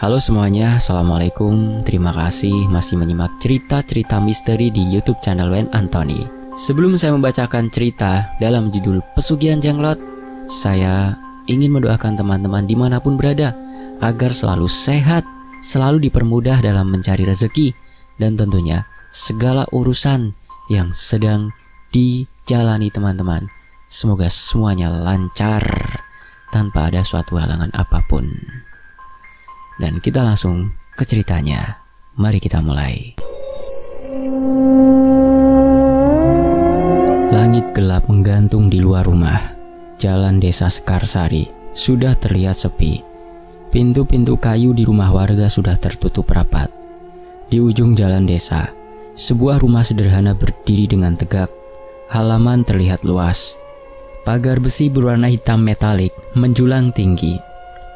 Halo semuanya, Assalamualaikum. Terima kasih masih menyimak cerita-cerita misteri di YouTube channel Wen Anthony. Sebelum saya membacakan cerita dalam judul Pesugihan Jenglot, saya ingin mendoakan teman-teman dimanapun berada agar selalu sehat, selalu dipermudah dalam mencari rezeki, dan tentunya segala urusan yang sedang dijalani teman-teman, semoga semuanya lancar tanpa ada suatu halangan apapun. Dan kita langsung ke ceritanya. Mari kita mulai. Langit gelap menggantung di luar rumah. Jalan desa Sekarsari sudah terlihat sepi. Pintu-pintu kayu di rumah warga sudah tertutup rapat. Di ujung jalan desa, sebuah rumah sederhana berdiri dengan tegak. Halaman terlihat luas. Pagar besi berwarna hitam metalik menjulang tinggi.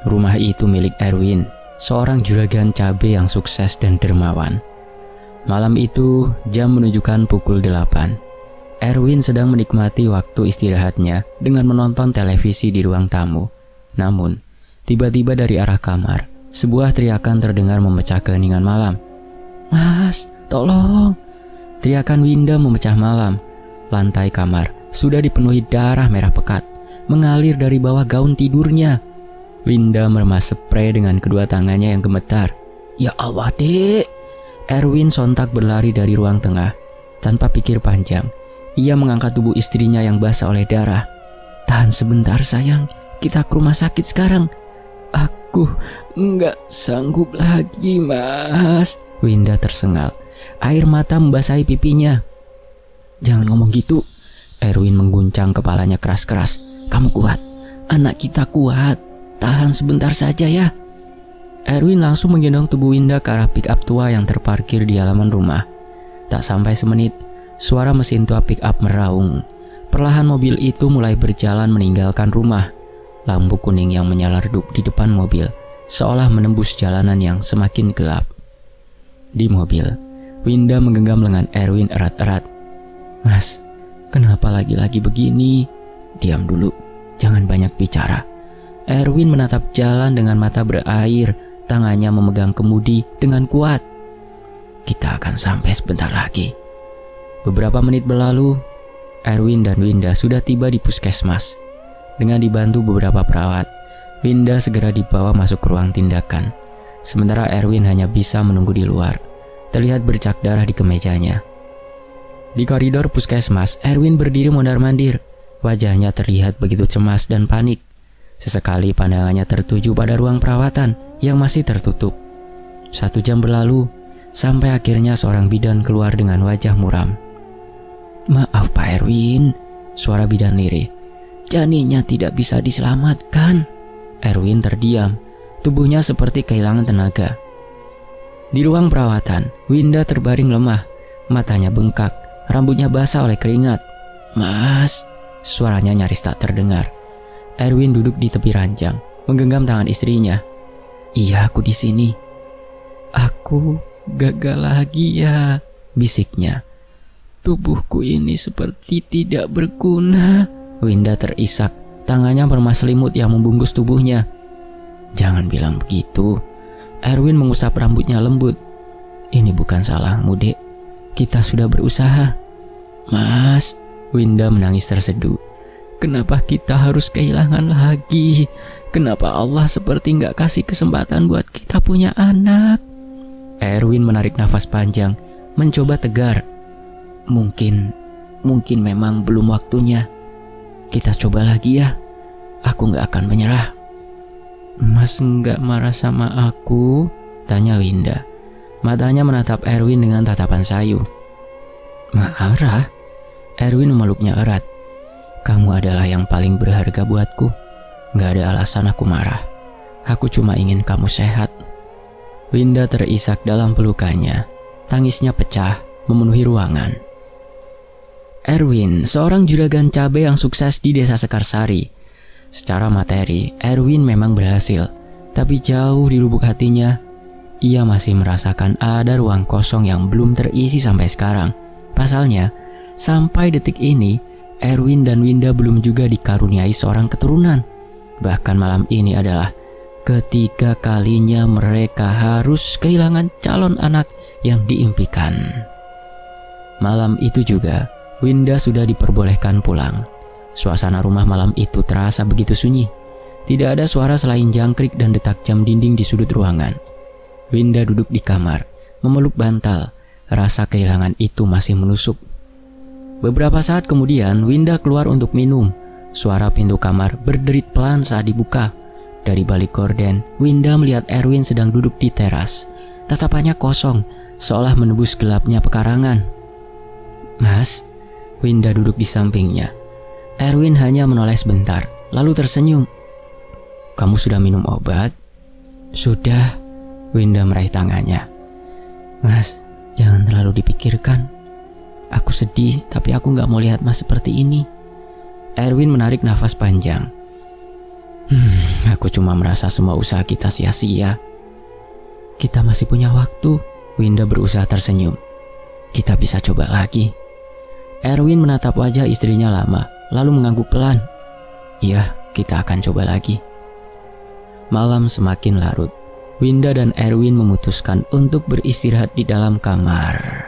Rumah itu milik Erwin, seorang juragan cabe yang sukses dan dermawan. Malam itu, jam menunjukkan pukul 8. Erwin sedang menikmati waktu istirahatnya dengan menonton televisi di ruang tamu. Namun, tiba-tiba dari arah kamar, sebuah teriakan terdengar memecah keheningan malam. "Mas, tolong!" Teriakan Winda memecah malam. Lantai kamar sudah dipenuhi darah merah pekat, mengalir dari bawah gaun tidurnya. Winda meremas sprei dengan kedua tangannya yang gemetar. "Ya Allah, Dek!" Erwin sontak berlari dari ruang tengah. Tanpa pikir panjang, ia mengangkat tubuh istrinya yang basah oleh darah. "Tahan sebentar sayang, kita ke rumah sakit sekarang." "Aku nggak sanggup lagi, Mas." Winda tersengal. Air mata membasahi pipinya. "Jangan ngomong gitu." Erwin mengguncang kepalanya keras-keras. "Kamu kuat, anak kita kuat. Tahan sebentar saja ya." Erwin langsung menggendong tubuh Winda ke arah pick-up tua yang terparkir di halaman rumah. Tak sampai semenit, suara mesin tua pick-up meraung. Perlahan mobil itu mulai berjalan meninggalkan rumah. Lampu kuning yang menyala redup di depan mobil seolah menembus jalanan yang semakin gelap. Di mobil, Winda menggenggam lengan Erwin erat-erat. "Mas, kenapa lagi-lagi begini?" "Diam dulu, jangan banyak bicara." Erwin menatap jalan dengan mata berair, tangannya memegang kemudi dengan kuat. "Kita akan sampai sebentar lagi." Beberapa menit berlalu, Erwin dan Winda sudah tiba di puskesmas. Dengan dibantu beberapa perawat, Winda segera dibawa masuk ke ruang tindakan. Sementara Erwin hanya bisa menunggu di luar. Terlihat bercak darah di kemejanya. Di koridor puskesmas, Erwin berdiri mondar-mandir. Wajahnya terlihat begitu cemas dan panik. Sesekali pandangannya tertuju pada ruang perawatan yang masih tertutup. 1 jam berlalu, sampai akhirnya seorang bidan keluar dengan wajah muram. "Maaf Pak Erwin," suara bidan lirih. "Janinnya tidak bisa diselamatkan." Erwin terdiam, tubuhnya seperti kehilangan tenaga. Di ruang perawatan, Winda terbaring lemah, matanya bengkak, rambutnya basah oleh keringat. "Mas," suaranya nyaris tak terdengar. Erwin duduk di tepi ranjang, menggenggam tangan istrinya. "Iya, aku di sini." "Aku gagal lagi ya," bisiknya. "Tubuhku ini seperti tidak berguna." Winda terisak, tangannya meremas selimut yang membungkus tubuhnya. "Jangan bilang begitu." Erwin mengusap rambutnya lembut. "Ini bukan salahmu, Dek. Kita sudah berusaha." "Mas," Winda menangis terseduh. "Kenapa kita harus kehilangan lagi? Kenapa Allah seperti nggak kasih kesempatan buat kita punya anak?" Erwin menarik nafas panjang, mencoba tegar. Mungkin memang belum waktunya. Kita coba lagi ya. Aku nggak akan menyerah." "Mas nggak marah sama aku?" tanya Winda. Matanya menatap Erwin dengan tatapan sayu. "Marah?" Erwin memeluknya erat. "Kamu adalah yang paling berharga buatku. Gak ada alasan aku marah. Aku cuma ingin kamu sehat." Winda terisak dalam pelukannya. Tangisnya pecah, memenuhi ruangan. Erwin, seorang juragan cabai yang sukses di desa Sekarsari. Secara materi, Erwin memang berhasil. Tapi jauh di lubuk hatinya, ia masih merasakan ada ruang kosong yang belum terisi sampai sekarang. Pasalnya, sampai detik ini, Erwin dan Winda belum juga dikaruniai seorang keturunan. Bahkan malam ini adalah Ketiga kalinya mereka harus kehilangan calon anak yang diimpikan. Malam itu juga, Winda sudah diperbolehkan pulang. Suasana rumah malam itu terasa begitu sunyi. Tidak ada suara selain jangkrik dan detak jam dinding di sudut ruangan. Winda duduk di kamar, memeluk bantal. Rasa kehilangan itu masih menusuk. Beberapa saat kemudian, Winda keluar untuk minum. Suara pintu kamar berderit pelan saat dibuka. Dari balik gorden, Winda melihat Erwin sedang duduk di teras. Tatapannya kosong, seolah menembus gelapnya pekarangan. "Mas," Winda duduk di sampingnya. Erwin hanya menoleh sebentar, lalu tersenyum. "Kamu sudah minum obat?" "Sudah." Winda meraih tangannya. "Mas, jangan terlalu dipikirkan. Aku sedih, tapi aku gak mau lihat Mas seperti ini." Erwin menarik nafas panjang. Aku cuma merasa semua usaha kita sia-sia." "Kita masih punya waktu." Winda berusaha tersenyum. "Kita bisa coba lagi." Erwin menatap wajah istrinya lama, lalu mengangguk pelan. "Iya, kita akan coba lagi." Malam semakin larut. Winda dan Erwin memutuskan untuk beristirahat di dalam kamar.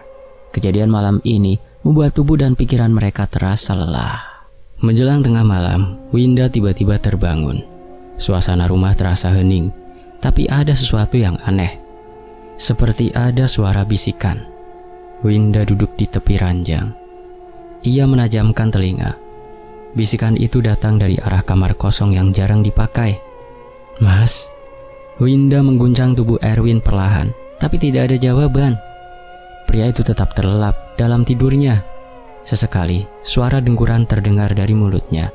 Kejadian malam ini membuat tubuh dan pikiran mereka terasa lelah. Menjelang tengah malam, Winda tiba-tiba terbangun. Suasana rumah terasa hening, tapi ada sesuatu yang aneh. Seperti ada suara bisikan. Winda duduk di tepi ranjang. Ia menajamkan telinga. Bisikan itu datang dari arah kamar kosong yang jarang dipakai. "Mas?" Winda mengguncang tubuh Erwin perlahan, tapi tidak ada jawaban. Pria itu tetap terlelap dalam tidurnya. Sesekali, suara dengkuran terdengar dari mulutnya.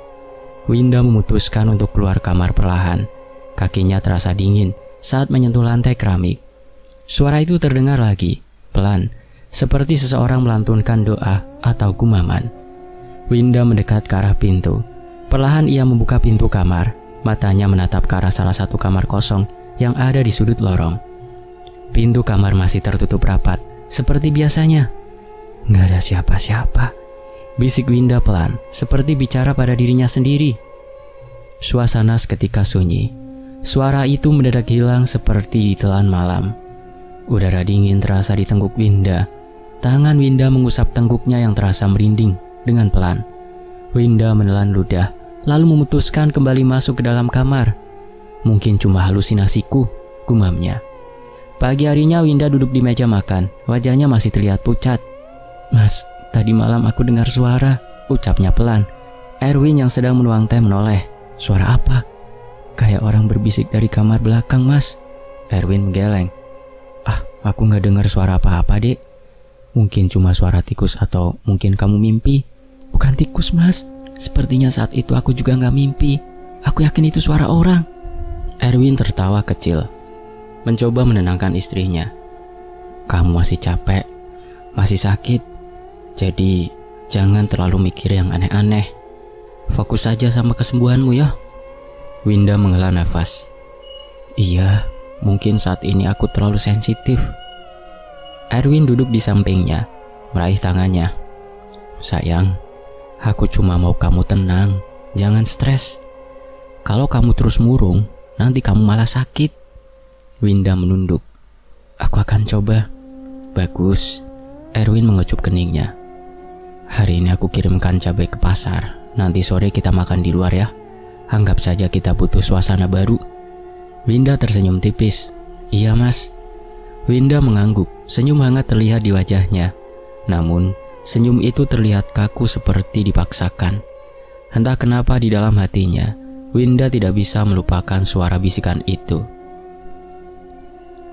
Winda memutuskan untuk keluar kamar perlahan. Kakinya terasa dingin saat menyentuh lantai keramik. Suara itu terdengar lagi, pelan, seperti seseorang melantunkan doa atau gumaman. Winda mendekat ke arah pintu. Perlahan ia membuka pintu kamar. Matanya menatap ke arah salah satu kamar kosong yang ada di sudut lorong. Pintu kamar masih tertutup rapat, seperti biasanya. "Nggak ada siapa-siapa," bisik Winda pelan, seperti bicara pada dirinya sendiri. Suasana seketika sunyi. Suara itu mendadak hilang seperti ditelan malam. Udara dingin terasa di tengkuk Winda. Tangan Winda mengusap tengkuknya yang terasa merinding dengan pelan. Winda menelan ludah, lalu memutuskan kembali masuk ke dalam kamar. "Mungkin cuma halusinasiku," gumamnya. Pagi harinya Winda duduk di meja makan. Wajahnya masih terlihat pucat. "Mas, tadi malam aku dengar suara," ucapnya pelan. Erwin yang sedang menuang teh menoleh. "Suara apa?" "Kayak orang berbisik dari kamar belakang, Mas." Erwin menggeleng. Aku gak dengar suara apa-apa, Dek. Mungkin cuma suara tikus atau mungkin kamu mimpi." "Bukan tikus, Mas. Sepertinya saat itu aku juga gak mimpi. Aku yakin itu suara orang." Erwin tertawa kecil, mencoba menenangkan istrinya. "Kamu masih capek, masih sakit. Jadi jangan terlalu mikir yang aneh-aneh. Fokus saja sama kesembuhanmu ya." Winda menghela nafas. "Iya, mungkin saat ini aku terlalu sensitif." Erwin duduk di sampingnya, meraih tangannya. "Sayang, aku cuma mau kamu tenang, jangan stres. Kalau kamu terus murung, nanti kamu malah sakit." Winda menunduk. "Aku akan coba." "Bagus." Erwin mengecup keningnya. "Hari ini aku kirimkan cabai ke pasar. Nanti sore kita makan di luar ya. Anggap saja kita butuh suasana baru." Winda tersenyum tipis. "Iya, Mas." Winda mengangguk. Senyum hangat terlihat di wajahnya. Namun, senyum itu terlihat kaku seperti dipaksakan. Entah kenapa di dalam hatinya, Winda tidak bisa melupakan suara bisikan itu.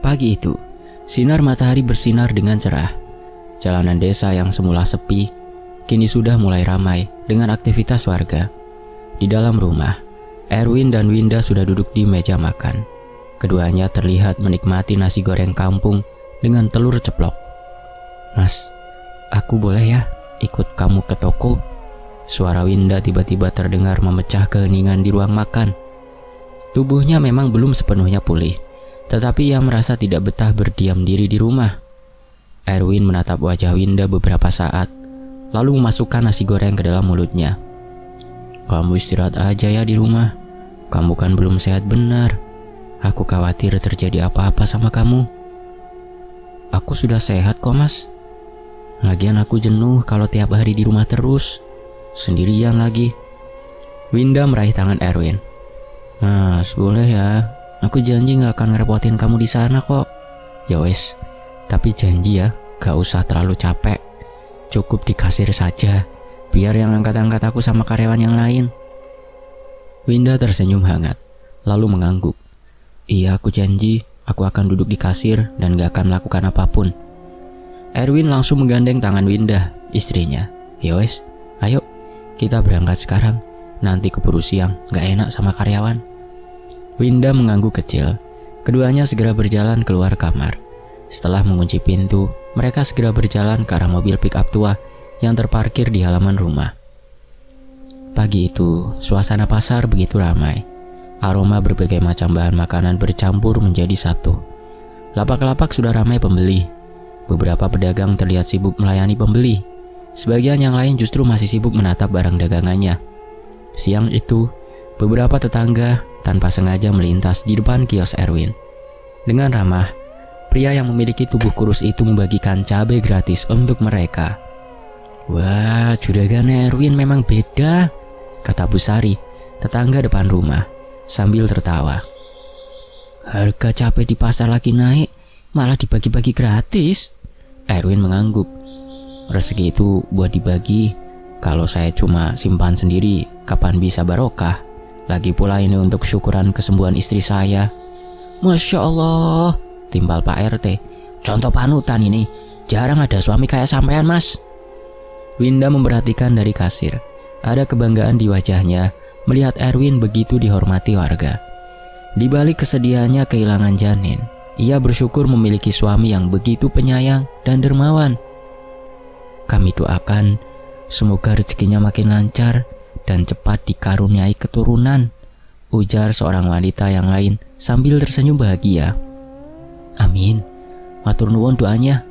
Pagi itu, sinar matahari bersinar dengan cerah. Jalanan desa yang semula sepi, kini sudah mulai ramai dengan aktivitas warga. Di dalam rumah, Erwin dan Winda sudah duduk di meja makan. Keduanya terlihat menikmati nasi goreng kampung dengan telur ceplok. "Mas, aku boleh ya ikut kamu ke toko?" Suara Winda tiba-tiba terdengar memecah keheningan di ruang makan. Tubuhnya memang belum sepenuhnya pulih, tetapi ia merasa tidak betah berdiam diri di rumah. Erwin menatap wajah Winda beberapa saat, lalu memasukkan nasi goreng ke dalam mulutnya. "Kamu istirahat aja ya di rumah. Kamu kan belum sehat benar. Aku khawatir terjadi apa-apa sama kamu. Aku sudah sehat kok, Mas. Lagian aku jenuh kalau tiap hari di rumah terus, sendirian lagi. Winda meraih tangan Erwin. Mas, boleh ya? Aku janji gak akan ngerepotin kamu di sana kok. Ya wes, tapi janji ya, gak usah terlalu capek. Cukup di kasir saja, biar yang angkat-angkat aku sama karyawan yang lain. Winda tersenyum hangat, lalu mengangguk. Iya, aku janji, aku akan duduk di kasir dan gak akan melakukan apapun. Erwin langsung menggandeng tangan Winda, istrinya. Ya wes, ayo, kita berangkat sekarang. Nanti keburu siang, gak enak sama karyawan. Winda mengangguk kecil. Keduanya segera berjalan keluar kamar. Setelah mengunci pintu, mereka segera berjalan ke arah mobil pick-up tua yang terparkir di halaman rumah. Pagi itu, suasana pasar begitu ramai. Aroma berbagai macam bahan makanan bercampur menjadi satu. Lapak-lapak sudah ramai pembeli. Beberapa pedagang terlihat sibuk melayani pembeli. Sebagian yang lain justru masih sibuk menatap barang dagangannya. Siang itu, beberapa tetangga tanpa sengaja melintas di depan kios Erwin. Dengan ramah, pria yang memiliki tubuh kurus itu membagikan cabai gratis untuk mereka. Wah, juragan Erwin memang beda, kata Bu Sari, tetangga depan rumah, sambil tertawa. Harga cabai di pasar lagi naik, malah dibagi-bagi gratis. Erwin mengangguk. Rezeki itu buat dibagi. Kalau saya cuma simpan sendiri, kapan bisa barokah? Lagi pula ini untuk syukuran kesembuhan istri saya. Masya Allah, timbal Pak RT. Contoh panutan ini. Jarang ada suami kayak sampean, Mas. Winda memperhatikan dari kasir. Ada kebanggaan di wajahnya melihat Erwin begitu dihormati warga. Di balik kesedihannya kehilangan janin, ia bersyukur memiliki suami yang begitu penyayang dan dermawan. Kami doakan semoga rezekinya makin lancar dan cepat dikaruniai keturunan, ujar seorang wanita yang lain sambil tersenyum bahagia. Amin, matur nuwun doanya.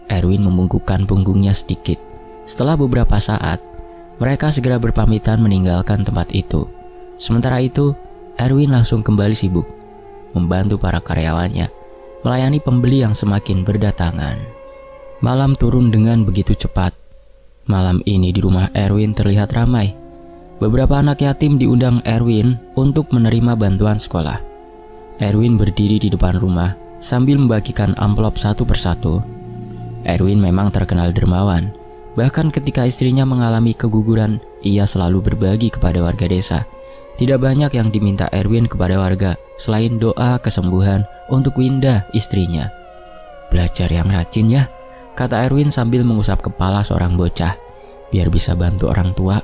Erwin membungkukkan punggungnya sedikit. Setelah beberapa saat, mereka segera berpamitan meninggalkan tempat itu. Sementara itu, Erwin langsung kembali sibuk membantu para karyawannya melayani pembeli yang semakin berdatangan. Malam turun dengan begitu cepat. Malam ini di rumah Erwin terlihat ramai. Beberapa anak yatim diundang Erwin untuk menerima bantuan sekolah. Erwin berdiri di depan rumah sambil membagikan amplop satu persatu. Erwin memang terkenal dermawan. Bahkan ketika istrinya mengalami keguguran, ia selalu berbagi kepada warga desa. Tidak banyak yang diminta Erwin kepada warga selain doa kesembuhan untuk Winda, istrinya. Belajar yang rajin ya, kata Erwin sambil mengusap kepala seorang bocah, biar bisa bantu orang tua.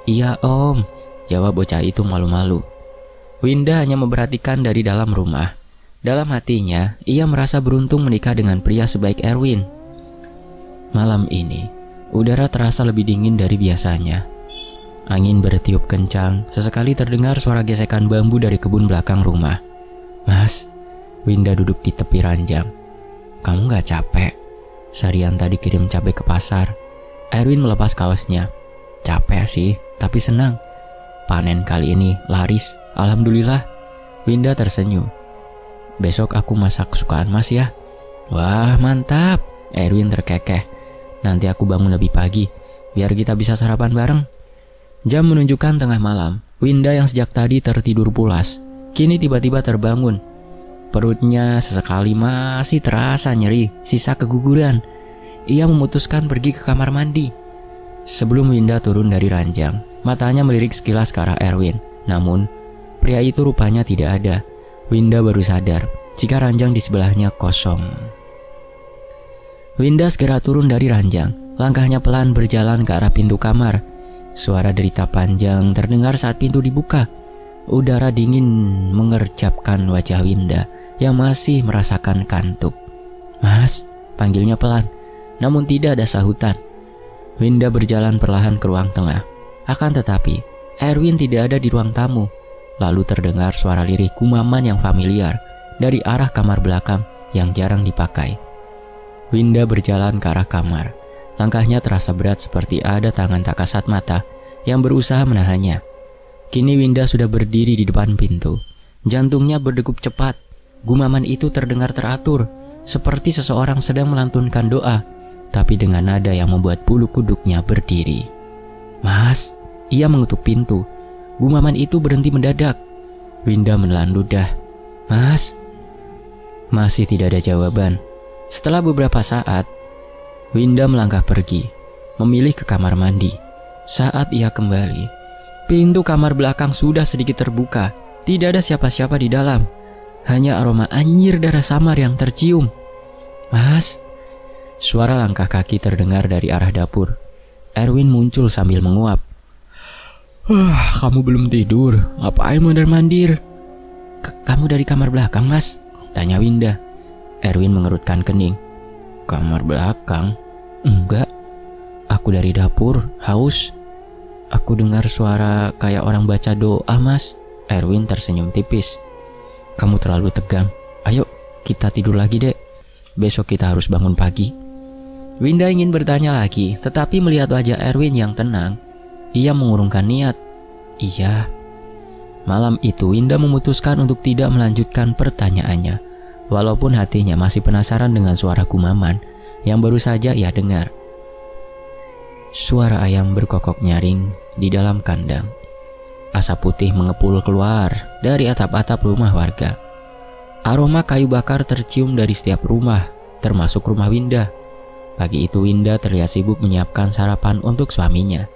Iya om, jawab bocah itu malu-malu. Winda hanya memperhatikan dari dalam rumah. Dalam hatinya, ia merasa beruntung menikah dengan pria sebaik Erwin. Malam ini, udara terasa lebih dingin dari biasanya. Angin bertiup kencang, sesekali terdengar suara gesekan bambu dari kebun belakang rumah. Mas, Winda duduk di tepi ranjang. Kamu gak capek? Seharian tadi kirim cabai ke pasar. Erwin melepas kaosnya. Capek sih, tapi senang. Panen kali ini laris, alhamdulillah. Winda tersenyum. Besok aku masak kesukaan mas ya. Wah mantap, Erwin terkekeh. Nanti aku bangun lebih pagi, biar kita bisa sarapan bareng. Jam menunjukkan tengah malam. Winda yang sejak tadi tertidur pulas, kini tiba-tiba terbangun. Perutnya sesekali masih terasa nyeri, sisa keguguran. Ia memutuskan pergi ke kamar mandi. Sebelum Winda turun dari ranjang, matanya melirik sekilas ke arah Erwin. Namun, pria itu rupanya tidak ada. Winda baru sadar jika ranjang di sebelahnya kosong. Winda segera turun dari ranjang. Langkahnya pelan berjalan ke arah pintu kamar. Suara derita panjang terdengar saat pintu dibuka. Udara dingin mengerjapkan wajah Winda yang masih merasakan kantuk. Mas, panggilnya pelan, namun tidak ada sahutan. Winda berjalan perlahan ke ruang tengah. Akan tetapi, Erwin tidak ada di ruang tamu. Lalu terdengar suara lirih kumaman yang familiar dari arah kamar belakang yang jarang dipakai. Winda berjalan ke arah kamar. Langkahnya terasa berat seperti ada tangan tak kasat mata yang berusaha menahannya. Kini Winda sudah berdiri di depan pintu. Jantungnya berdegup cepat. Gumaman itu terdengar teratur, seperti seseorang sedang melantunkan doa, tapi dengan nada yang membuat bulu kuduknya berdiri. "Mas," ia mengetuk pintu. Gumaman itu berhenti mendadak. Winda menelan ludah. "Mas?" Masih tidak ada jawaban. Setelah beberapa saat, Winda melangkah pergi, memilih ke kamar mandi. Saat ia kembali, pintu kamar belakang sudah sedikit terbuka. Tidak ada siapa-siapa di dalam. Hanya aroma anyir darah samar yang tercium. "Mas?" Suara langkah kaki terdengar dari arah dapur. Erwin muncul sambil menguap. Kamu belum tidur? Ngapain mondar-mandir?" Kamu dari kamar belakang, Mas?" tanya Winda. Erwin mengerutkan kening. "Kamar belakang? Enggak. Aku dari dapur, haus. Aku dengar suara kayak orang baca doa, Mas." Erwin tersenyum tipis. "Kamu terlalu tegang. Ayo, kita tidur lagi, Dek. Besok kita harus bangun pagi." Winda ingin bertanya lagi, tetapi melihat wajah Erwin yang tenang, ia mengurungkan niat. Iya. Malam itu Winda memutuskan untuk tidak melanjutkan pertanyaannya, walaupun hatinya masih penasaran dengan suara gumaman yang baru saja ia dengar. Suara ayam berkokok nyaring di dalam kandang. Asap putih mengepul keluar dari atap-atap rumah warga. Aroma kayu bakar tercium dari setiap rumah, termasuk rumah Winda. Pagi itu Winda terlihat sibuk menyiapkan sarapan untuk suaminya.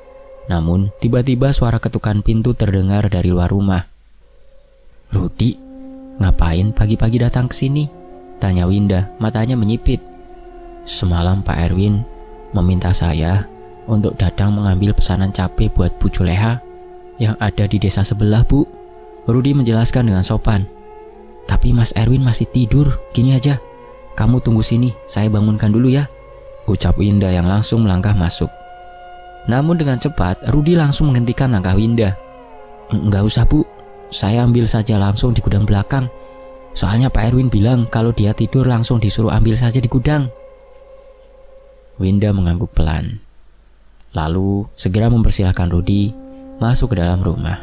Namun tiba-tiba suara ketukan pintu terdengar dari luar rumah. "Rudi, ngapain pagi-pagi datang ke sini?" tanya Winda, matanya menyipit. "Semalam Pak Erwin meminta saya untuk datang mengambil pesanan cabai buat Bu Juleha yang ada di desa sebelah, Bu," Rudi menjelaskan dengan sopan. "Tapi Mas Erwin masih tidur. Gini aja, kamu tunggu sini, saya bangunkan dulu ya," ucap Winda yang langsung melangkah masuk. Namun dengan cepat, Rudi langsung menghentikan langkah Winda. "Enggak usah, Bu. Saya ambil saja langsung di gudang belakang. Soalnya Pak Erwin bilang kalau dia tidur langsung disuruh ambil saja di gudang." Winda mengangguk pelan, lalu segera mempersilahkan Rudi masuk ke dalam rumah.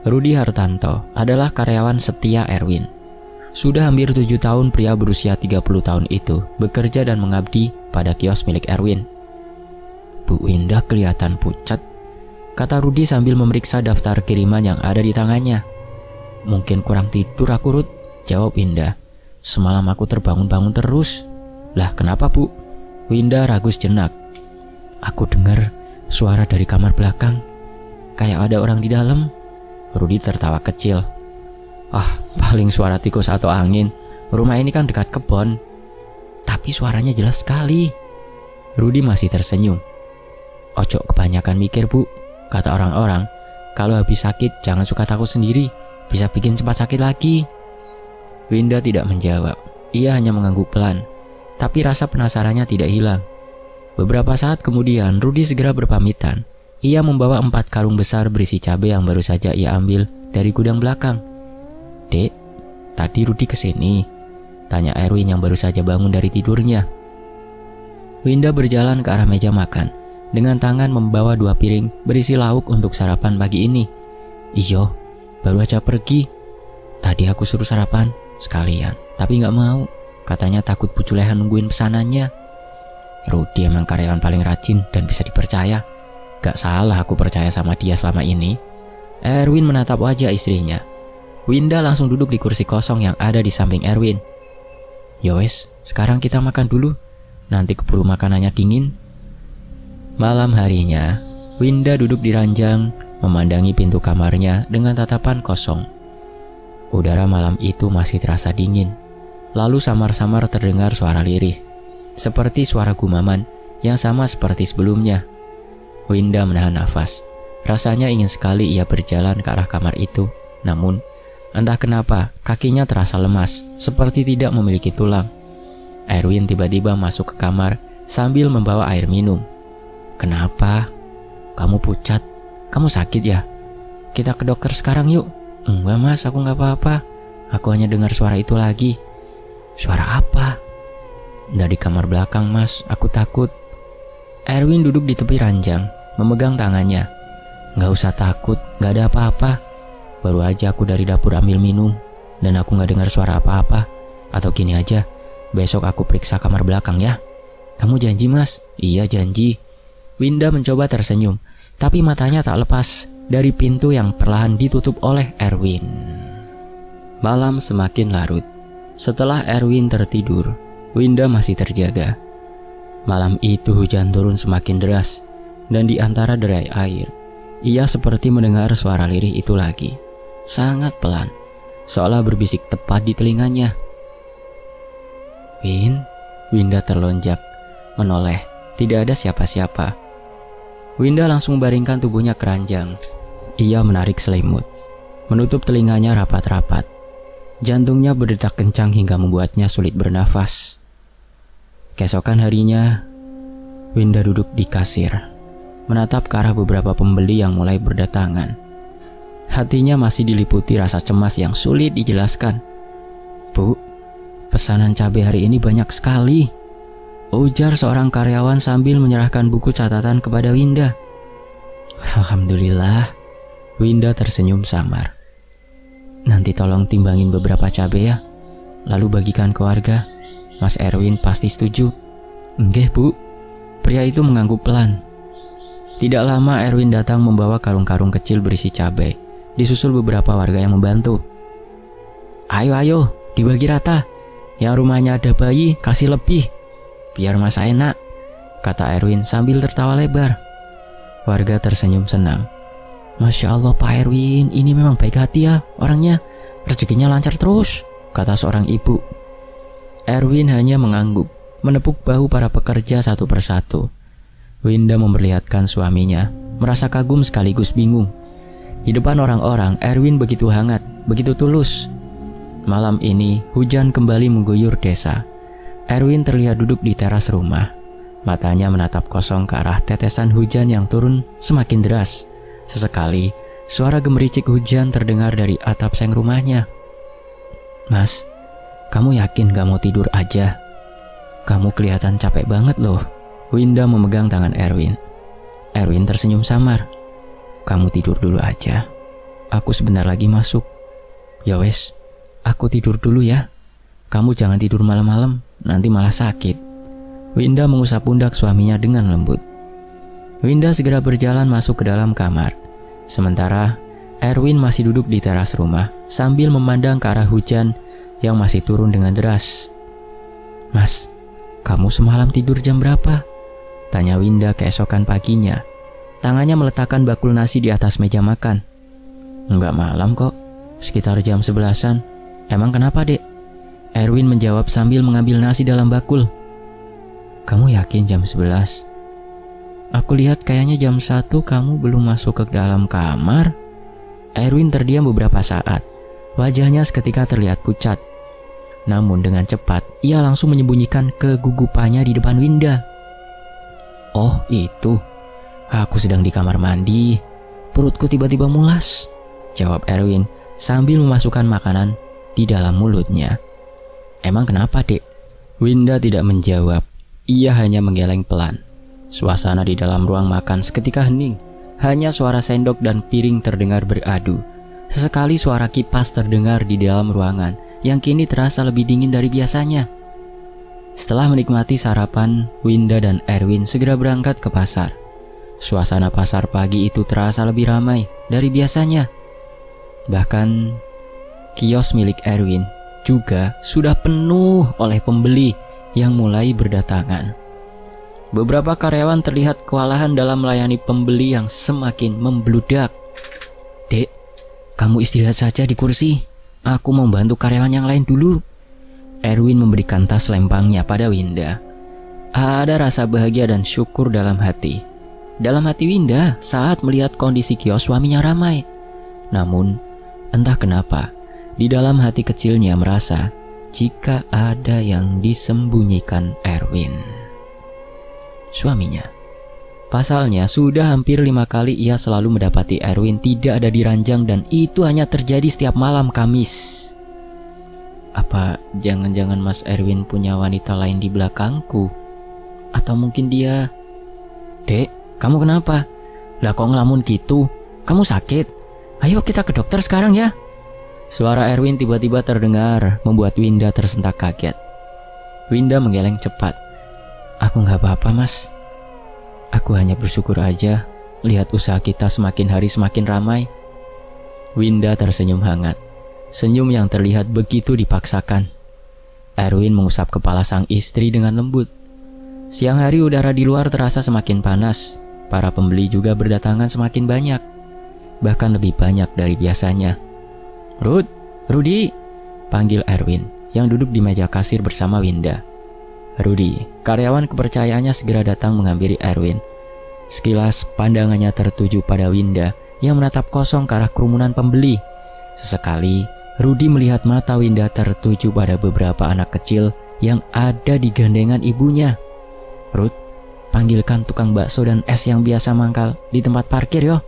Rudi Hartanto adalah karyawan setia Erwin. Sudah hampir 7 tahun pria berusia 30 tahun itu bekerja dan mengabdi pada kios milik Erwin. "Bu Winda kelihatan pucat," kata Rudi sambil memeriksa daftar kiriman yang ada di tangannya. "Mungkin kurang tidur aku, Rud," jawab Winda. "Semalam aku terbangun-bangun terus." "Lah kenapa, Bu?" Winda ragu sejenak. "Aku dengar suara dari kamar belakang. Kayak ada orang di dalam." Rudi tertawa kecil. Paling suara tikus atau angin. Rumah ini kan dekat kebun. Tapi suaranya jelas sekali." Rudi masih tersenyum. "Ojo kebanyakan mikir, Bu. Kata orang-orang, kalau habis sakit jangan suka takut sendiri. Bisa bikin cepat sakit lagi." Winda tidak menjawab. Ia hanya mengangguk pelan. Tapi rasa penasarannya tidak hilang. Beberapa saat kemudian Rudi segera berpamitan. Ia membawa 4 karung besar berisi cabai yang baru saja ia ambil dari gudang belakang. "Dek, tadi Rudi kesini?" tanya Erwin yang baru saja bangun dari tidurnya. Winda berjalan ke arah meja makan, dengan tangan membawa 2 piring berisi lauk untuk sarapan pagi ini. "Iyo, baru aja pergi. Tadi aku suruh sarapan sekalian, tapi gak mau. Katanya takut Bu Juleha nungguin pesanannya." Rudi emang karyawan paling rajin dan bisa dipercaya. Gak salah aku percaya sama dia selama ini. Erwin menatap wajah istrinya. Winda langsung duduk di kursi kosong yang ada di samping Erwin. "Yowes, sekarang kita makan dulu. Nanti keburu makanannya dingin." Malam harinya, Winda duduk di ranjang, memandangi pintu kamarnya dengan tatapan kosong. Udara malam itu masih terasa dingin. Lalu samar-samar terdengar suara lirih, seperti suara gumaman yang sama seperti sebelumnya. Winda menahan nafas. Rasanya ingin sekali ia berjalan ke arah kamar itu. Namun, entah kenapa kakinya terasa lemas, seperti tidak memiliki tulang. Erwin tiba-tiba masuk ke kamar sambil membawa air minum. "Kenapa? Kamu pucat? Kamu sakit ya? Kita ke dokter sekarang yuk." "Enggak Mas, aku gak apa-apa. Aku hanya dengar suara itu lagi." "Suara apa?" "Dari kamar belakang Mas, aku takut." Erwin duduk di tepi ranjang, memegang tangannya. "Gak usah takut, gak ada apa-apa. Baru aja aku dari dapur ambil minum dan aku gak dengar suara apa-apa. Atau gini aja, besok aku periksa kamar belakang ya. Kamu janji mas? Iya janji. Winda mencoba tersenyum, tapi matanya tak lepas dari pintu yang perlahan ditutup oleh Erwin. Malam semakin larut. Setelah Erwin tertidur, Winda masih terjaga. Malam itu hujan turun semakin deras, dan di antara derai air, ia seperti mendengar suara lirih itu lagi. Sangat pelan, seolah berbisik tepat di telinganya. Winda terlonjak, menoleh, tidak ada siapa-siapa. Winda langsung baringkan tubuhnya keranjang. Ia menarik selimut, menutup telinganya rapat-rapat. Jantungnya berdetak kencang hingga membuatnya sulit bernafas. Keesokan harinya, Winda duduk di kasir, menatap ke arah beberapa pembeli yang mulai berdatangan. Hatinya masih diliputi rasa cemas yang sulit dijelaskan. Bu, pesanan cabai hari ini banyak sekali, ujar seorang karyawan sambil menyerahkan buku catatan kepada Winda. Alhamdulillah, Winda tersenyum samar. Nanti tolong timbangin beberapa cabai ya, lalu bagikan ke warga. Mas Erwin pasti setuju. Nggih bu, pria itu mengangguk pelan. Tidak lama Erwin datang membawa karung-karung kecil berisi cabai, disusul beberapa warga yang membantu. Ayo, dibagi rata. Yang rumahnya ada bayi, kasih lebih, biar mas enak, kata Erwin sambil tertawa lebar. Warga tersenyum senang. Masya Allah Pak Erwin, ini memang baik hati ya orangnya, rezekinya lancar terus, kata seorang ibu. Erwin hanya mengangguk, menepuk bahu para pekerja satu persatu. Winda memperlihatkan suaminya, merasa kagum sekaligus bingung. Di depan orang-orang, Erwin begitu hangat, begitu tulus. Malam ini, hujan kembali mengguyur desa. Erwin terlihat duduk di teras rumah. Matanya menatap kosong ke arah tetesan hujan yang turun semakin deras. Sesekali, suara gemericik hujan terdengar dari atap seng rumahnya. Mas, kamu yakin gak mau tidur aja? Kamu kelihatan capek banget loh. Winda memegang tangan Erwin. Erwin tersenyum samar. Kamu tidur dulu aja, aku sebentar lagi masuk. Ya wes, aku tidur dulu ya. Kamu jangan tidur malam-malam, nanti malah sakit. Winda mengusap pundak suaminya dengan lembut. Winda segera berjalan masuk ke dalam kamar. Sementara Erwin masih duduk di teras rumah sambil memandang ke arah hujan yang masih turun dengan deras. Mas, kamu semalam tidur jam berapa? Tanya Winda keesokan paginya. Tangannya meletakkan bakul nasi di atas meja makan. Enggak malam kok, sekitar jam 11-an. Emang kenapa dek? Erwin menjawab sambil mengambil nasi dalam bakul. Kamu yakin jam 11? Aku lihat kayaknya jam 1 kamu belum masuk ke dalam kamar. Erwin terdiam beberapa saat. Wajahnya seketika terlihat pucat. Namun dengan cepat, ia langsung menyembunyikan kegugupannya di depan Winda. Oh itu, aku sedang di kamar mandi. Perutku tiba-tiba mulas, jawab Erwin sambil memasukkan makanan di dalam mulutnya. Emang kenapa dek? Winda tidak menjawab. Ia hanya menggeleng pelan. Suasana di dalam ruang makan seketika hening. Hanya suara sendok dan piring terdengar beradu. Sesekali suara kipas terdengar di dalam ruangan yang kini terasa lebih dingin dari biasanya. Setelah menikmati sarapan, Winda dan Erwin segera berangkat ke pasar. Suasana pasar pagi itu terasa lebih ramai dari biasanya. Bahkan kios milik Erwin juga sudah penuh oleh pembeli yang mulai berdatangan. Beberapa karyawan terlihat kewalahan dalam melayani pembeli yang semakin membludak. Dek, kamu istirahat saja di kursi. Aku mau bantu karyawan yang lain dulu. Erwin memberikan tas lempangnya pada Winda. Ada rasa bahagia dan syukur dalam hati. Dalam hati Winda saat melihat kondisi kios suaminya ramai. Namun, entah kenapa, di dalam hati kecilnya merasa jika ada yang disembunyikan Erwin, suaminya. Pasalnya sudah hampir 5 kali ia selalu mendapati Erwin tidak ada di ranjang dan itu hanya terjadi setiap malam Kamis. Apa jangan-jangan Mas Erwin punya wanita lain di belakangku? Atau mungkin dia... Dek, kamu kenapa? Lah kok ngelamun gitu? Kamu sakit? Ayo kita ke dokter sekarang ya. Suara Erwin tiba-tiba terdengar membuat Winda tersentak kaget. Winda menggeleng cepat. Aku gak apa-apa mas. Aku hanya bersyukur aja lihat usaha kita semakin hari semakin ramai. Winda tersenyum hangat. Senyum yang terlihat begitu dipaksakan. Erwin mengusap kepala sang istri dengan lembut. Siang hari udara di luar terasa semakin panas. Para pembeli juga berdatangan semakin banyak. Bahkan lebih banyak dari biasanya. Rudy, panggil Erwin yang duduk di meja kasir bersama Winda. Rudy, karyawan kepercayaannya segera datang menghampiri Erwin. Sekilas pandangannya tertuju pada Winda yang menatap kosong ke arah kerumunan pembeli. Sesekali, Rudy melihat mata Winda tertuju pada beberapa anak kecil yang ada di gandengan ibunya. Ruth, panggilkan tukang bakso dan es yang biasa mangkal di tempat parkir yo.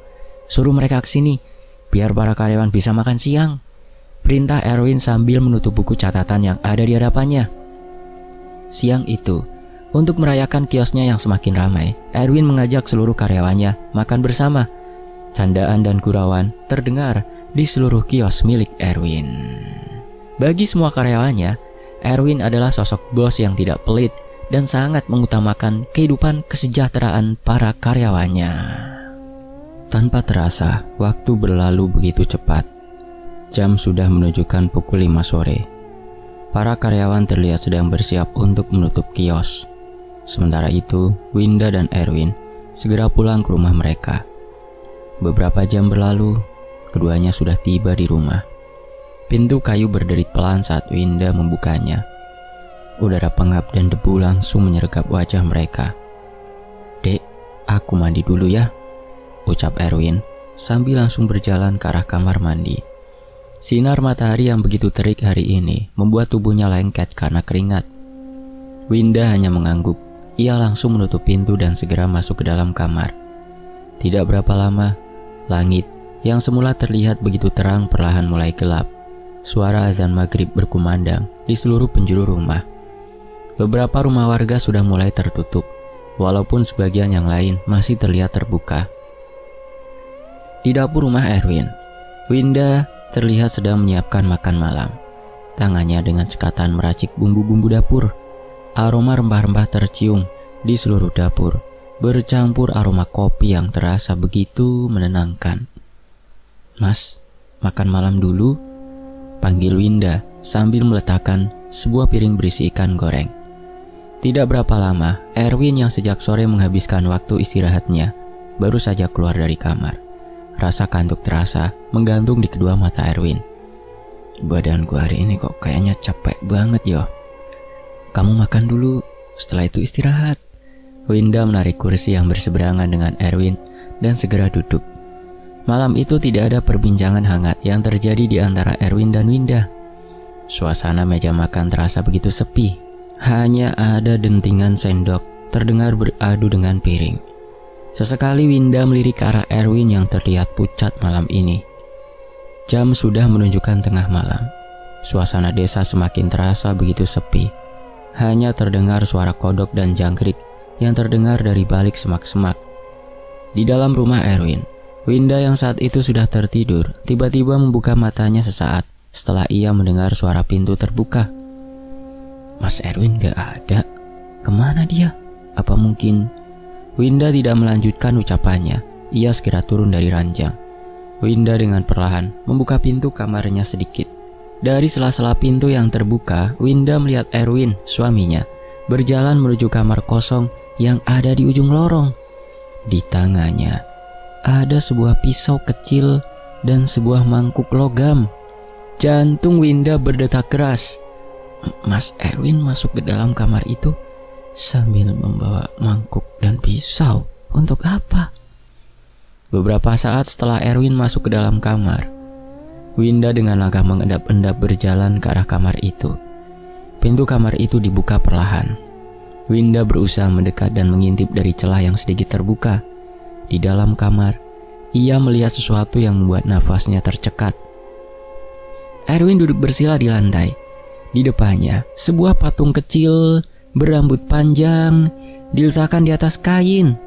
Suruh mereka ke sini, biar para karyawan bisa makan siang. Perintah Erwin sambil menutup buku catatan yang ada di hadapannya. Siang itu, untuk merayakan kiosnya yang semakin ramai, Erwin mengajak seluruh karyawannya makan bersama. Candaan dan gurauan terdengar di seluruh kios milik Erwin. Bagi semua karyawannya, Erwin adalah sosok bos yang tidak pelit dan sangat mengutamakan kehidupan kesejahteraan para karyawannya. Tanpa terasa, waktu berlalu begitu cepat. Jam sudah menunjukkan pukul 5 sore. Para karyawan terlihat sedang bersiap untuk menutup kios. Sementara itu, Winda dan Erwin segera pulang ke rumah mereka. Beberapa jam berlalu, keduanya sudah tiba di rumah. Pintu kayu berderit pelan saat Winda membukanya. Udara pengap dan debu langsung menyergap wajah mereka. "Dek, aku mandi dulu ya," ucap Erwin sambil langsung berjalan ke arah kamar mandi. Sinar matahari yang begitu terik hari ini membuat tubuhnya lengket karena keringat. Winda hanya mengangguk. Ia langsung menutup pintu dan segera masuk ke dalam kamar. Tidak berapa lama, langit yang semula terlihat begitu terang perlahan mulai gelap. Suara azan maghrib berkumandang di seluruh penjuru rumah. Beberapa rumah warga sudah mulai tertutup, walaupun sebagian yang lain masih terlihat terbuka. Di dapur rumah Erwin, Winda terlihat sedang menyiapkan makan malam. Tangannya dengan cekatan meracik bumbu-bumbu dapur. Aroma rempah-rempah tercium di seluruh dapur, bercampur aroma kopi yang terasa begitu menenangkan. "Mas, makan malam dulu," panggil Winda sambil meletakkan sebuah piring berisi ikan goreng. Tidak berapa lama, Erwin yang sejak sore menghabiskan waktu istirahatnya baru saja keluar dari kamar. Rasa kantuk terasa menggantung di kedua mata Erwin. "Badanku hari ini kok kayaknya capek banget yo." "Kamu makan dulu, setelah itu istirahat." Winda menarik kursi yang berseberangan dengan Erwin dan segera duduk. Malam itu tidak ada perbincangan hangat yang terjadi di antara Erwin dan Winda. Suasana meja makan terasa begitu sepi. Hanya ada dentingan sendok terdengar beradu dengan piring. Sesekali Winda melirik ke arah Erwin yang terlihat pucat malam ini. Jam sudah menunjukkan tengah malam. Suasana desa semakin terasa begitu sepi. Hanya terdengar suara kodok dan jangkrik yang terdengar dari balik semak-semak. Di dalam rumah Erwin, Winda yang saat itu sudah tertidur tiba-tiba membuka matanya sesaat setelah ia mendengar suara pintu terbuka. "Mas Erwin gak ada. Kemana dia? Apa mungkin..." Winda tidak melanjutkan ucapannya. Ia segera turun dari ranjang. Winda dengan perlahan membuka pintu kamarnya sedikit. Dari sela-sela pintu yang terbuka, Winda melihat Erwin, suaminya, berjalan menuju kamar kosong yang ada di ujung lorong. Di tangannya ada sebuah pisau kecil dan sebuah mangkuk logam. Jantung Winda berdetak keras. Mas Erwin masuk ke dalam kamar itu sambil membawa mangkuk dan pisau. Untuk apa? Beberapa saat setelah Erwin masuk ke dalam kamar, Winda dengan langkah mengendap-endap berjalan ke arah kamar itu. Pintu kamar itu dibuka perlahan. Winda berusaha mendekat dan mengintip dari celah yang sedikit terbuka. Di dalam kamar, ia melihat sesuatu yang membuat nafasnya tercekat. Erwin duduk bersila di lantai. Di depannya, sebuah patung kecil berambut panjang diletakkan di atas kain.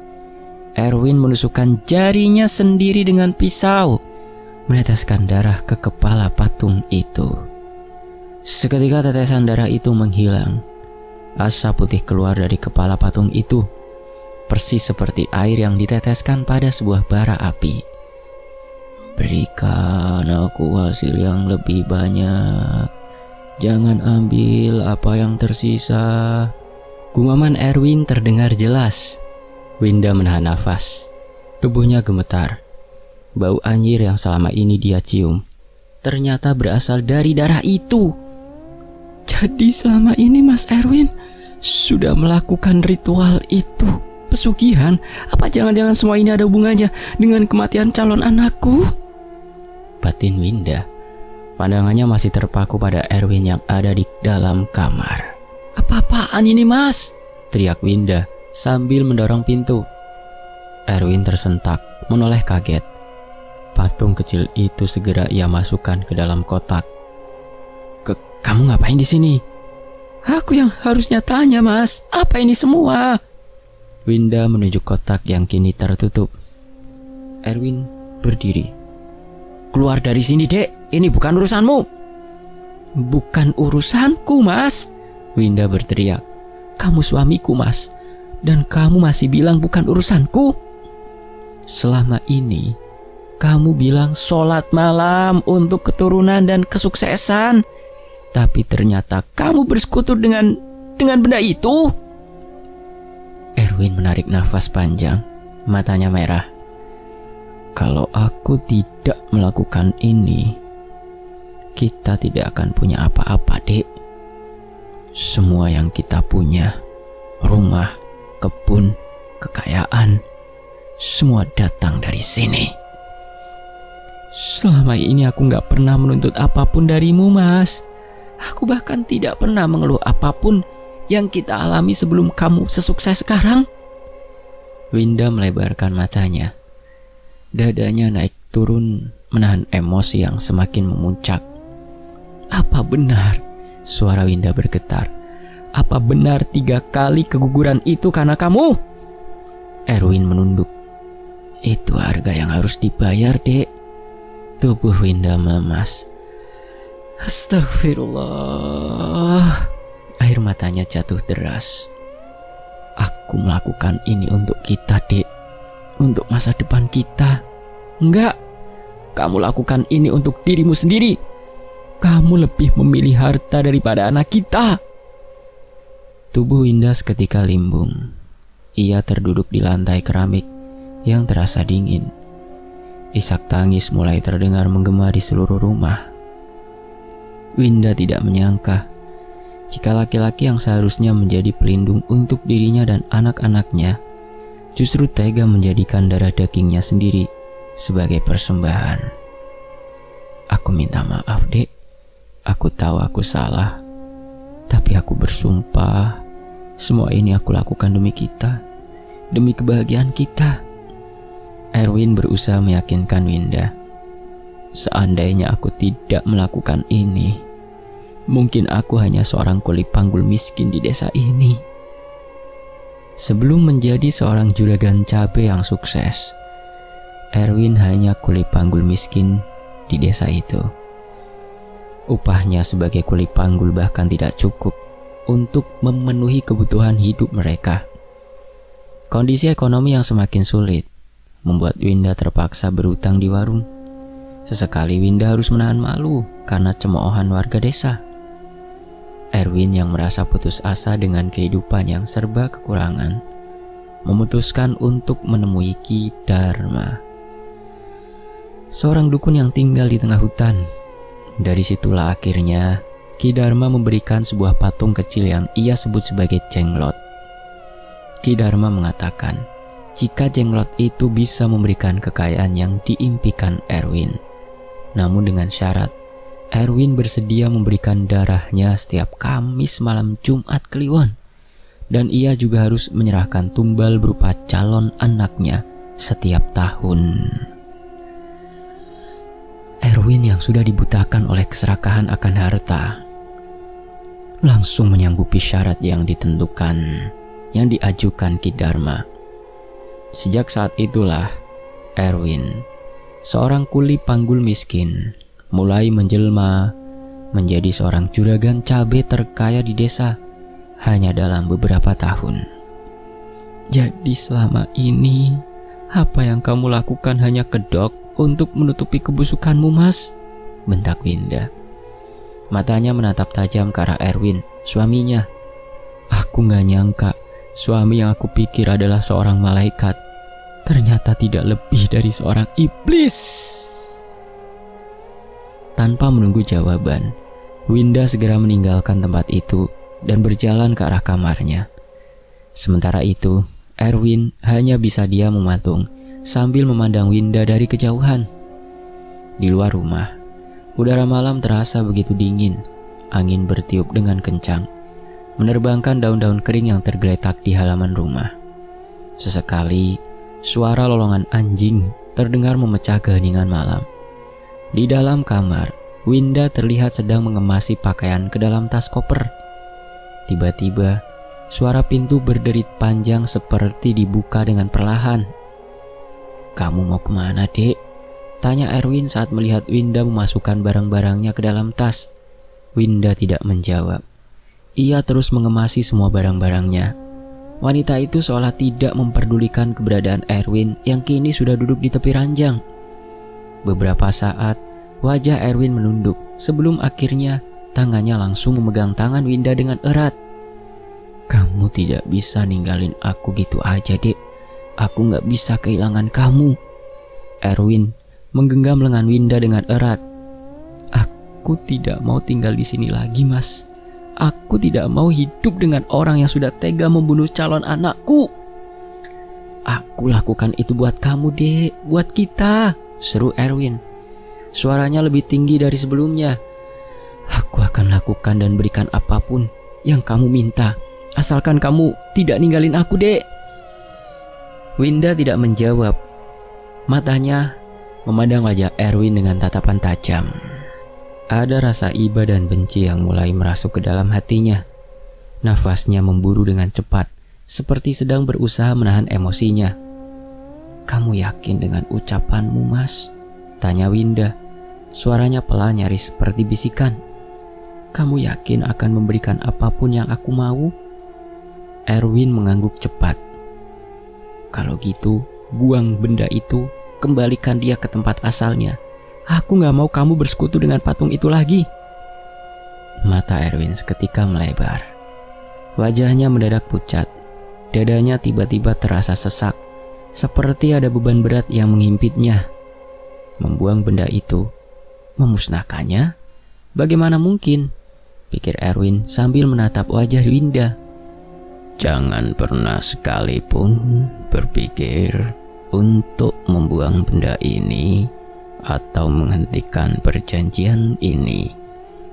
Erwin menusukkan jarinya sendiri dengan pisau. meneteskan darah ke kepala patung itu. Seketika tetesan darah itu menghilang. Asap putih keluar dari kepala patung itu, persis seperti air yang diteteskan pada sebuah bara api. Berikan aku hasil yang lebih banyak. Jangan ambil apa yang tersisa. Gumaman Erwin terdengar jelas. Winda menahan nafas. Tubuhnya gemetar. Bau anjir yang selama ini dia cium ternyata berasal dari darah itu. Jadi selama ini Mas Erwin sudah melakukan ritual itu, pesugihan? Apa jangan-jangan semua ini ada hubungannya dengan kematian calon anakku? Batin Winda. Pandangannya masih terpaku pada Erwin yang ada di dalam kamar. Apa-apaan ini Mas? Teriak Winda sambil mendorong pintu. Erwin tersentak, menoleh kaget. Patung kecil itu segera ia masukkan ke dalam kotak. Kamu ngapain di sini? Aku yang harusnya tanya Mas, apa ini semua? Winda menunjuk kotak yang kini tertutup. Erwin berdiri. Keluar dari sini dek, ini bukan urusanmu. Bukan urusanku Mas, Winda berteriak. Kamu suamiku Mas, dan kamu masih bilang bukan urusanku. Selama ini kamu bilang sholat malam untuk keturunan dan kesuksesan, tapi ternyata kamu bersekutu dengan benda itu. Erwin menarik nafas panjang, matanya merah. Kalau aku tidak melakukan ini, kita tidak akan punya apa-apa, Dek. Semua yang kita punya, rumah, kebun, kekayaan, semua datang dari sini. Selama ini aku gak pernah menuntut apapun darimu, Mas. Aku bahkan tidak pernah mengeluh apapun yang kita alami sebelum kamu sesukses sekarang. Winda melebarkan matanya. Dadanya naik turun menahan emosi yang semakin memuncak. Apa benar? Suara Winda bergetar. Apa benar 3 kali keguguran itu karena kamu? Erwin menunduk. Itu harga yang harus dibayar, Dek. Tubuh Winda melemas. Astagfirullah. Air matanya jatuh deras. Aku melakukan ini untuk kita, Dek. Untuk masa depan kita. Enggak. Kamu lakukan ini untuk dirimu sendiri. Kamu lebih memilih harta daripada anak kita. Tubuh Winda seketika limbung. Ia terduduk di lantai keramik yang terasa dingin. Isak tangis mulai terdengar menggema di seluruh rumah. Winda tidak menyangka jika laki-laki yang seharusnya menjadi pelindung untuk dirinya dan anak-anaknya justru tega menjadikan darah dagingnya sendiri sebagai persembahan. Aku minta maaf, Dek. Aku tahu aku salah, tapi aku bersumpah semua ini aku lakukan demi kita, demi kebahagiaan kita. Erwin berusaha meyakinkan Winda. Seandainya aku tidak melakukan ini, mungkin aku hanya seorang kuli panggul miskin di desa ini. Sebelum menjadi seorang juragan cabe yang sukses, Erwin hanya kuli panggul miskin di desa itu. Upahnya sebagai kuli panggul bahkan tidak cukup untuk memenuhi kebutuhan hidup mereka. Kondisi ekonomi yang semakin sulit membuat Winda terpaksa berutang di warung. Sesekali Winda harus menahan malu karena cemoohan warga desa. Erwin yang merasa putus asa dengan kehidupan yang serba kekurangan memutuskan untuk menemui Ki Dharma, seorang dukun yang tinggal di tengah hutan. Dari situlah akhirnya Ki Dharma memberikan sebuah patung kecil yang ia sebut sebagai jenglot. Ki Dharma mengatakan jika jenglot itu bisa memberikan kekayaan yang diimpikan Erwin, namun dengan syarat Erwin bersedia memberikan darahnya setiap Kamis malam Jumat Kliwon, dan ia juga harus menyerahkan tumbal berupa calon anaknya setiap tahun. Erwin yang sudah dibutakan oleh keserakahan akan harta langsung menyanggupi syarat yang ditentukan yang diajukan Ki Dharma. Sejak saat itulah Erwin seorang kuli panggul miskin, mulai menjelma menjadi seorang juragan cabai terkaya di desa hanya dalam beberapa tahun. Jadi selama ini, apa yang kamu lakukan hanya kedok untuk menutupi kebusukanmu, Mas? Bentak Winda. Matanya menatap tajam ke arah Erwin, suaminya. Aku gak nyangka suami yang aku pikir adalah seorang malaikat ternyata tidak lebih dari seorang iblis. Tanpa menunggu jawaban, Winda segera meninggalkan tempat itu dan berjalan ke arah kamarnya. Sementara itu, Erwin hanya bisa diam mematung sambil memandang Winda dari kejauhan. Di luar rumah, udara malam terasa begitu dingin. Angin bertiup dengan kencang, menerbangkan daun-daun kering yang tergeletak di halaman rumah. Sesekali, suara lolongan anjing terdengar memecah keheningan malam. Di dalam kamar, Winda terlihat sedang mengemasi pakaian ke dalam tas koper. Tiba-tiba, suara pintu berderit panjang seperti dibuka dengan perlahan. "Kamu mau kemana, Dek?" tanya Erwin saat melihat Winda memasukkan barang-barangnya ke dalam tas. Winda tidak menjawab. Ia terus mengemasi semua barang-barangnya. Wanita itu seolah tidak memperdulikan keberadaan Erwin yang kini sudah duduk di tepi ranjang. Beberapa saat, wajah Erwin menunduk sebelum akhirnya tangannya langsung memegang tangan Winda dengan erat. "Kamu tidak bisa ninggalin aku gitu aja, Dek. Aku gak bisa kehilangan kamu." Erwin menggenggam lengan Winda dengan erat. "Aku tidak mau tinggal di sini lagi, Mas. Aku tidak mau hidup dengan orang yang sudah tega membunuh calon anakku." "Aku lakukan itu buat kamu, Dek. Buat kita," seru Erwin. Suaranya lebih tinggi dari sebelumnya. "Aku akan lakukan dan berikan apapun yang kamu minta, asalkan kamu tidak ninggalin aku, Dek." Winda tidak menjawab. Matanya memandang wajah Erwin dengan tatapan tajam. Ada rasa iba dan benci yang mulai merasuk ke dalam hatinya. Nafasnya memburu dengan cepat, seperti sedang berusaha menahan emosinya. "Kamu yakin dengan ucapanmu, Mas?" tanya Winda. Suaranya pelan nyaris seperti bisikan. "Kamu yakin akan memberikan apapun yang aku mau?" Erwin mengangguk cepat. "Kalau gitu, buang benda itu, kembalikan dia ke tempat asalnya. Aku gak mau kamu bersekutu dengan patung itu lagi." Mata Erwin seketika melebar. Wajahnya mendadak pucat. Dadanya tiba-tiba terasa sesak, seperti ada beban berat yang menghimpitnya. Membuang benda itu, memusnahkannya? Bagaimana mungkin? Pikir Erwin sambil menatap wajah Winda. "Jangan pernah sekalipun berpikir untuk membuang benda ini atau menghentikan perjanjian ini,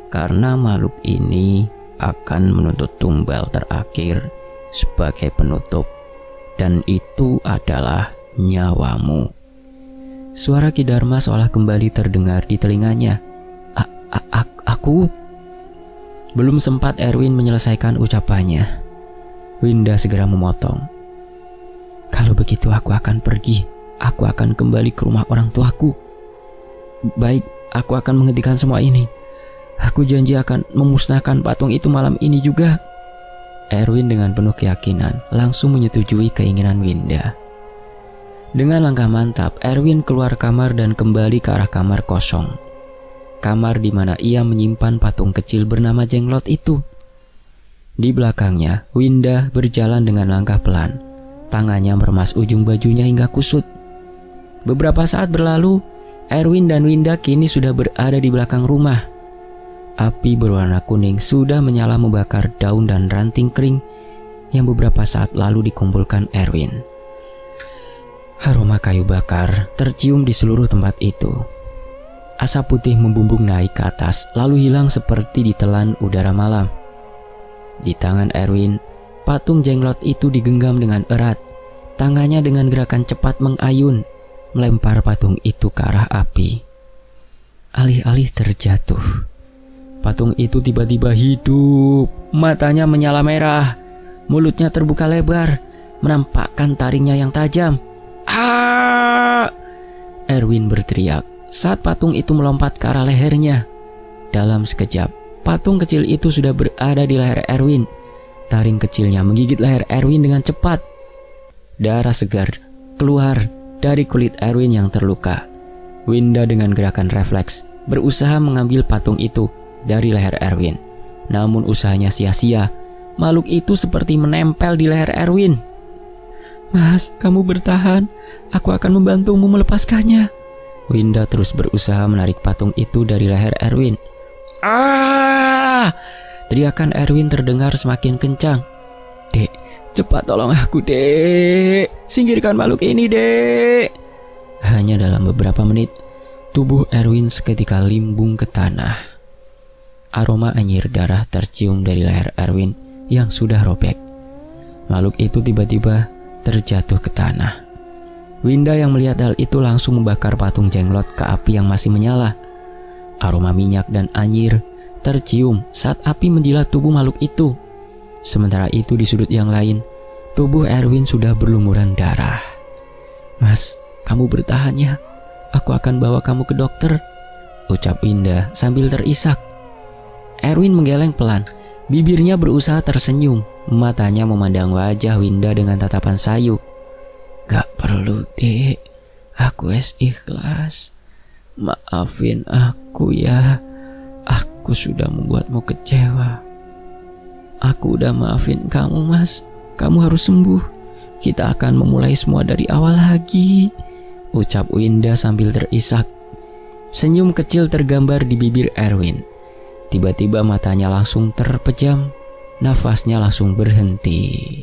karena makhluk ini akan menuntut tumbal terakhir sebagai penutup, dan itu adalah nyawamu." Suara Ki Dharma seolah kembali terdengar di telinganya. Aku? Belum sempat Erwin menyelesaikan ucapannya, Winda segera memotong. "Kalau begitu aku akan pergi. Aku akan kembali ke rumah orang tuaku. Baik, aku akan menghentikan semua ini. Aku janji akan memusnahkan patung itu malam ini juga." Erwin dengan penuh keyakinan langsung menyetujui keinginan Winda. Dengan langkah mantap, Erwin keluar kamar dan kembali ke arah kamar kosong. Kamar di mana ia menyimpan patung kecil bernama Jenglot itu. Di belakangnya, Winda berjalan dengan langkah pelan. Tangannya meremas ujung bajunya hingga kusut. Beberapa saat berlalu, Erwin dan Winda kini sudah berada di belakang rumah. Api berwarna kuning sudah menyala membakar daun dan ranting kering yang beberapa saat lalu dikumpulkan Erwin. Aroma kayu bakar tercium di seluruh tempat itu. Asap putih membumbung naik ke atas, lalu hilang seperti ditelan udara malam. Di tangan Erwin, patung Jenglot itu digenggam dengan erat. Tangannya dengan gerakan cepat mengayun, melempar patung itu ke arah api. Alih-alih terjatuh, patung itu tiba-tiba hidup. Matanya menyala merah, mulutnya terbuka lebar, menampakkan taringnya yang tajam. Erwin berteriak saat patung itu melompat ke arah lehernya. Dalam sekejap, patung kecil itu sudah berada di leher Erwin. Taring kecilnya menggigit leher Erwin dengan cepat. Darah segar keluar dari kulit Erwin yang terluka. Winda dengan gerakan refleks berusaha mengambil patung itu dari leher Erwin. Namun usahanya sia-sia. Makhluk itu seperti menempel di leher Erwin. "Mas, kamu bertahan. Aku akan membantumu melepaskannya." Winda terus berusaha menarik patung itu dari leher Erwin. "Ah!" Teriakan Erwin terdengar semakin kencang. "Dek, cepat tolong aku, Dek. Singkirkan makhluk ini, Dek." Hanya dalam beberapa menit, tubuh Erwin seketika limbung ke tanah. Aroma anyir darah tercium dari leher Erwin yang sudah robek. Makhluk itu tiba-tiba terjatuh ke tanah. Winda yang melihat hal itu langsung membakar patung jenglot ke api yang masih menyala. Aroma minyak dan anyir tercium saat api menjilat tubuh makhluk itu. Sementara itu di sudut yang lain, tubuh Erwin sudah berlumuran darah. "Mas, kamu bertahan ya. Aku akan bawa kamu ke dokter," ucap Winda sambil terisak. Erwin menggeleng pelan. Bibirnya berusaha tersenyum. Matanya memandang wajah Winda dengan tatapan sayu. "Gak perlu, Dek. Aku ikhlas. Maafin aku ya. Aku sudah membuatmu kecewa." "Aku udah maafin kamu, Mas. Kamu harus sembuh. Kita akan memulai semua dari awal lagi," ucap Winda sambil terisak. Senyum kecil tergambar di bibir Erwin. Tiba-tiba matanya langsung terpejam. Nafasnya langsung berhenti.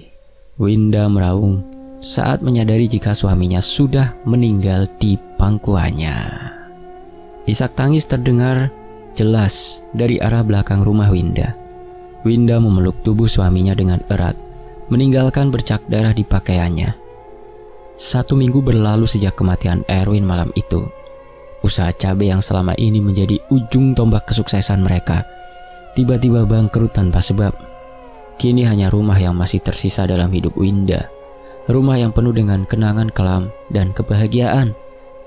Winda meraung saat menyadari jika suaminya sudah meninggal di pangkuannya. Isak tangis terdengar jelas dari arah belakang rumah Winda. Winda memeluk tubuh suaminya dengan erat, meninggalkan bercak darah di pakaiannya. 1 minggu berlalu sejak kematian Erwin malam itu. Usaha cabai yang selama ini menjadi ujung tombak kesuksesan mereka tiba-tiba bangkrut tanpa sebab. Kini hanya rumah yang masih tersisa dalam hidup Winda. Rumah yang penuh dengan kenangan kelam dan kebahagiaan.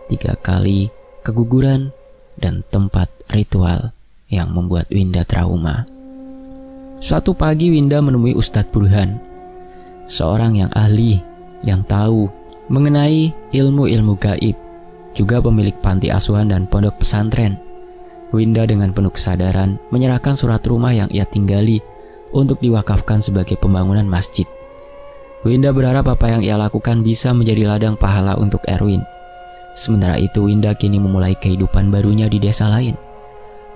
3 kali keguguran dan tempat ritual yang membuat Winda trauma. Suatu pagi Winda menemui Ustadz Burhan, seorang yang ahli, yang tahu mengenai ilmu-ilmu gaib, juga pemilik panti asuhan dan pondok pesantren. Winda dengan penuh kesadaran menyerahkan surat rumah yang ia tinggali untuk diwakafkan sebagai pembangunan masjid. Winda berharap apa yang ia lakukan bisa menjadi ladang pahala untuk Erwin. Sementara itu Winda kini memulai kehidupan barunya di desa lain.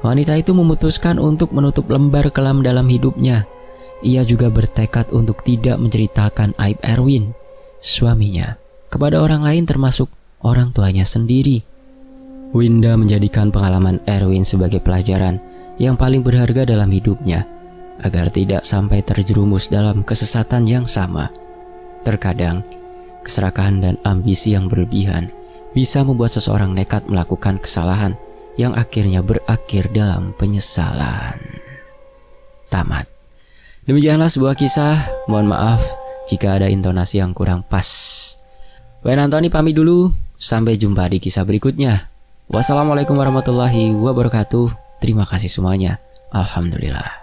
Wanita itu memutuskan untuk menutup lembar kelam dalam hidupnya. Ia juga bertekad untuk tidak menceritakan aib Erwin, suaminya, kepada orang lain termasuk orang tuanya sendiri. Winda menjadikan pengalaman Erwin sebagai pelajaran yang paling berharga dalam hidupnya, agar tidak sampai terjerumus dalam kesesatan yang sama. Terkadang, keserakahan dan ambisi yang berlebihan bisa membuat seseorang nekat melakukan kesalahan yang akhirnya berakhir dalam penyesalan. Tamat. Demikianlah sebuah kisah. Mohon maaf jika ada intonasi yang kurang pas. Wayne Antoni pamit dulu. Sampai jumpa di kisah berikutnya. Wassalamualaikum warahmatullahi wabarakatuh. Terima kasih semuanya. Alhamdulillah.